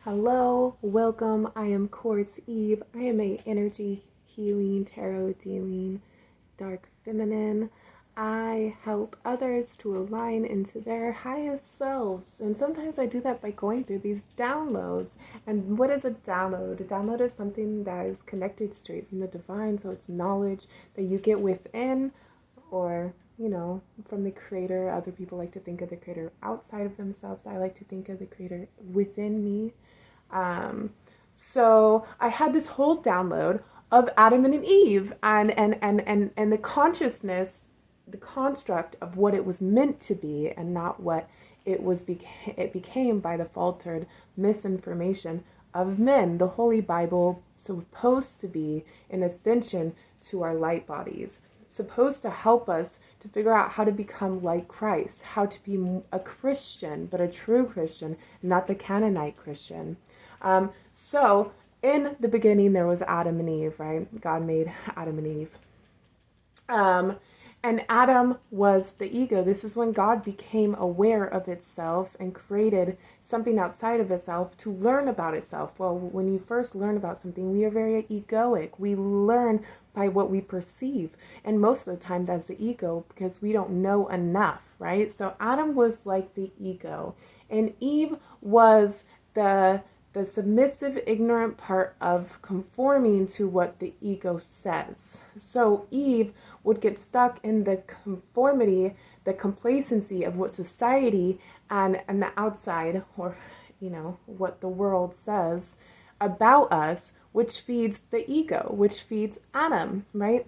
Hello, welcome. I am Quartz Eve. I am a energy healing, tarot dealing, dark feminine. I help others to align into their highest selves. And sometimes I do that by going through these downloads. And what is a download? A download is something that is connected straight from the divine. So it's knowledge that you get within or from the creator. Other people like to think of the creator outside of themselves. I like to think of the creator within me. So I had this whole download of Adam and Eve and the consciousness, the construct of what it was meant to be and not what it became by the faltered misinformation of men. The Holy Bible supposed to be an ascension to our light bodies, supposed to help us to figure out how to become like Christ, how to be a Christian, but a true Christian, not the Canaanite Christian. So in the beginning, there was Adam and Eve, right? God made Adam and Eve. And Adam was the ego. This is when God became aware of itself and created something outside of itself to learn about itself. Well, when you first learn about something, we are very egoic. We learn by what we perceive. And most of the time that's the ego because we don't know enough, right? So Adam was like the ego. And Eve was the submissive, ignorant part of conforming to what the ego says. So Eve would get stuck in the conformity, the complacency of what society and the outside, or what the world says about us, which feeds the ego, which feeds Adam, right?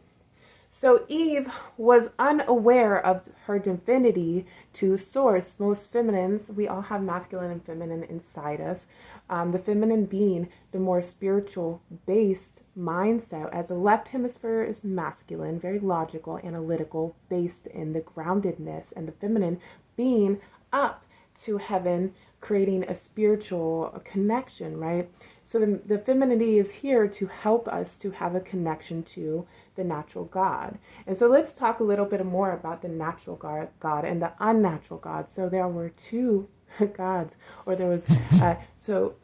So Eve was unaware of her divinity to source. Most feminines, we all have masculine and feminine inside us. The feminine being the more spiritual based mindset, as the left hemisphere is masculine, very logical, analytical, based in the groundedness, and the feminine being up to heaven, creating a spiritual connection, right? So the femininity is here to help us to have a connection to the natural God. And so let's talk a little bit more about the natural God and the unnatural God. So there were two gods, or there was, so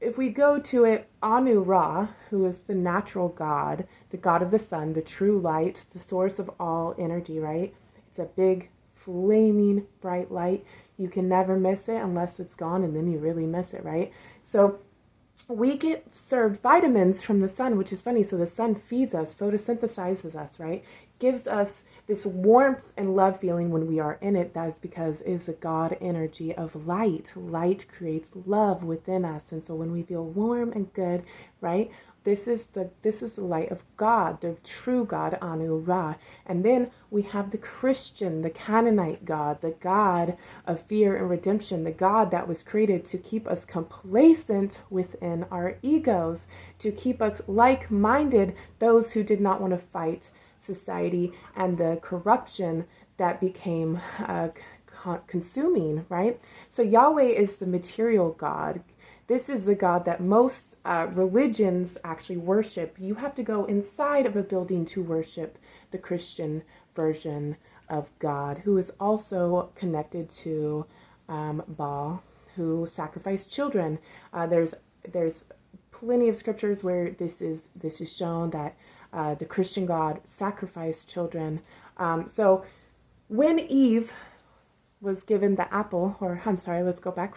if we go to it, Anu Ra, who is the natural God, the God of the sun, the true light, the source of all energy, right? It's a big, flaming, bright light. You can never miss it unless it's gone, and then you really miss it, right? So we get served vitamins from the sun, which is funny. So the sun feeds us, photosynthesizes us, right? Gives us this warmth and love feeling when we are in it. That is because it is a God energy of light. Light creates love within us. And so when we feel warm and good, right? This is the light of God, the true God, Anu Ra. And then we have the Christian, the Canaanite God, the God of fear and redemption, the God that was created to keep us complacent within our egos, to keep us like-minded, those who did not want to fight society and the corruption that became consuming, right? So Yahweh is the material God. This is the God that most religions actually worship. You have to go inside of a building to worship the Christian version of God, who is also connected to Baal, who sacrificed children. There's plenty of scriptures where this is shown that the Christian God sacrificed children. So when Eve was given the apple, or I'm sorry, let's go back.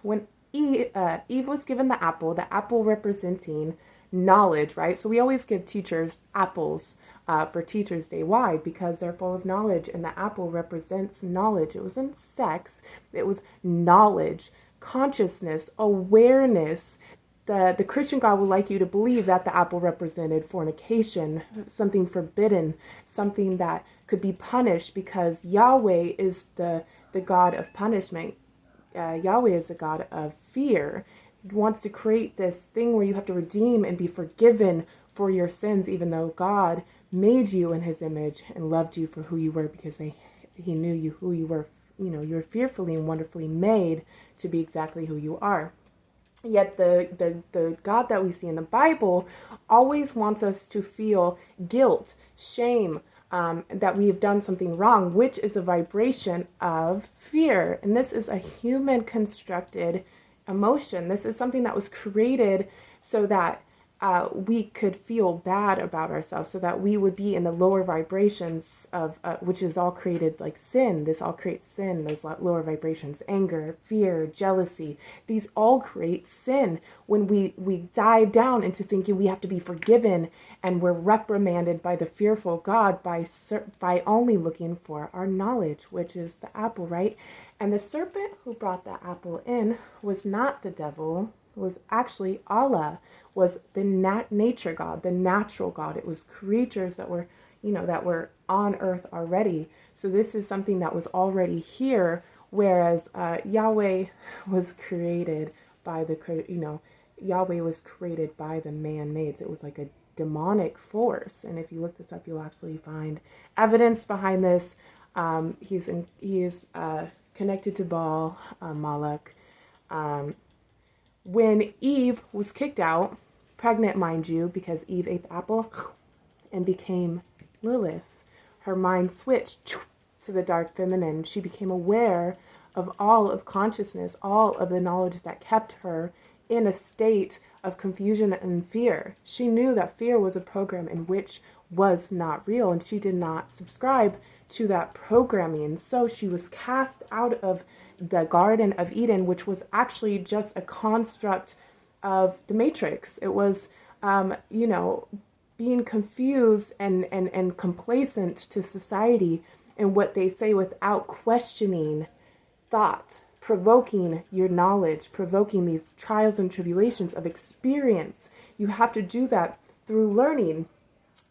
When Eve was given the apple representing knowledge, right? So we always give teachers apples for Teachers Day. Why? Because they're full of knowledge, and the apple represents knowledge. It wasn't sex, it was knowledge, consciousness, awareness. The Christian God would like you to believe that the apple represented fornication, something forbidden, something that could be punished, because Yahweh is the God of punishment. Yahweh is a God of fear. He wants to create this thing where you have to redeem and be forgiven for your sins, even though God made you in his image and loved you for who you were, because he knew you who you were. You were fearfully and wonderfully made to be exactly who you are. Yet the God that we see in the Bible always wants us to feel guilt, shame, that we have done something wrong, which is a vibration of fear. And this is a human constructed emotion. This is something that was created so that we could feel bad about ourselves, so that we would be in the lower vibrations of, which is all created like sin. This all creates sin, those lower vibrations, anger, fear, jealousy. These all create sin when we dive down into thinking we have to be forgiven, and we're reprimanded by the fearful God by only looking for our knowledge, which is the apple, right? And the serpent who brought the apple in was not the devil, was actually Allah, was the nature God, the natural God. It was creatures that were, that were on earth already. So this is something that was already here, whereas Yahweh was created by Yahweh was created by the man-mades. It was like a demonic force. And if you look this up, you'll actually find evidence behind this. He is connected to Baal, Moloch. When Eve was kicked out, pregnant, mind you, because Eve ate the apple and became Lilith, her mind switched to the dark feminine. She became aware of all of consciousness, all of the knowledge that kept her in a state of confusion and fear. She knew that fear was a program in which was not real, and she did not subscribe to that programming. So she was cast out of the Garden of Eden, which was actually just a construct of the Matrix. It was, being confused and complacent to society and what they say without questioning thought, provoking your knowledge, provoking these trials and tribulations of experience. You have to do that through learning.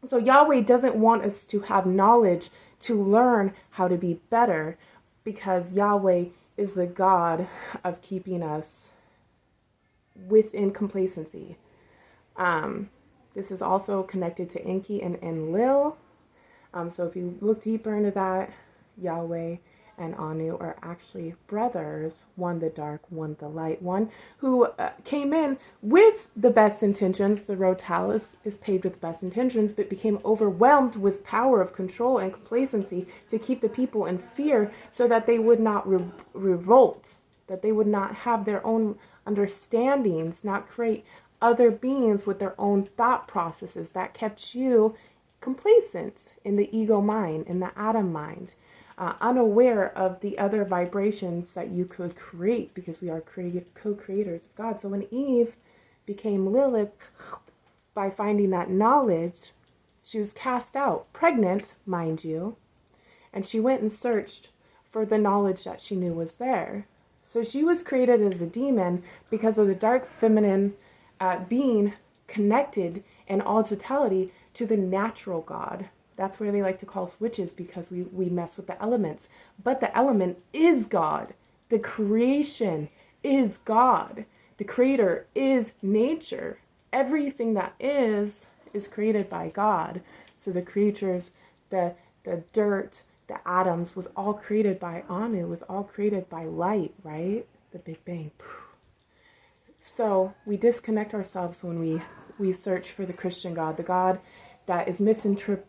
So Yahweh doesn't want us to have knowledge to learn how to be better, because Yahweh is the God of keeping us within complacency. This is also connected to Enki and Enlil. So if you look deeper into that, Yahweh and Anu are actually brothers, one the dark, one the light, one who came in with the best intentions. The Rotal is paved with the best intentions, but became overwhelmed with power of control and complacency to keep the people in fear so that they would not revolt, that they would not have their own understandings, not create other beings with their own thought processes. That kept you complacent in the ego mind, in the Adam mind. Unaware of the other vibrations that you could create, because we are co-creators of God. So when Eve became Lilith, by finding that knowledge, she was cast out, pregnant, mind you, and she went and searched for the knowledge that she knew was there. So she was created as a demon because of the dark feminine being connected in all totality to the natural God. That's where they like to call us witches, because we mess with the elements. But the element is God. The creation is God. The creator is nature. Everything that is created by God. So the creatures, the dirt, the atoms was all created by Anu, was all created by light, right? The Big Bang. So we disconnect ourselves when we search for the Christian God, the God that is misinterpreted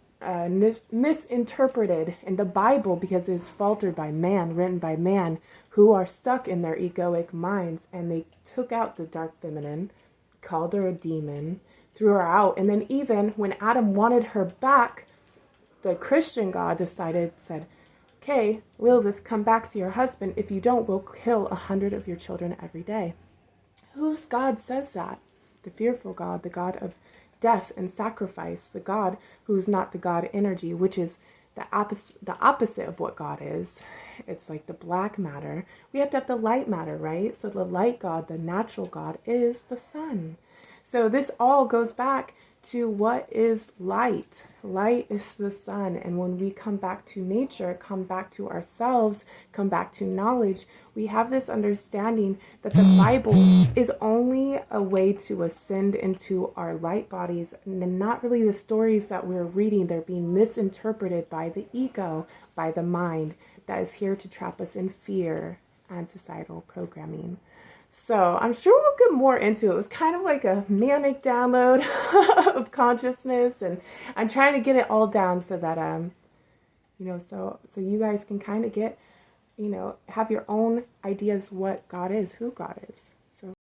in the Bible because it is faltered by man, written by man, who are stuck in their egoic minds, and they took out the dark feminine, called her a demon, threw her out, and then even when Adam wanted her back, the Christian God said, okay, Lilith, come back to your husband. If you don't, we'll kill 100 of your children every day. Whose God says that? The fearful God, the God of death and sacrifice, the God who is not the God energy, which is the opposite of what God is. It's like the black matter. We have to have the light matter, right? So the light God, the natural God, is the sun. So this all goes back to what is light. Light is the sun. And when we come back to nature, come back to ourselves, come back to knowledge, we have this understanding that the Bible is only a way to ascend into our light bodies, and not really the stories that we're reading. They're being misinterpreted by the ego, by the mind that is here to trap us in fear and societal programming. So I'm sure we'll get more into it. It was kind of like a manic download of consciousness, and I'm trying to get it all down so that so you guys can kind of get, have your own ideas what God is, who God is.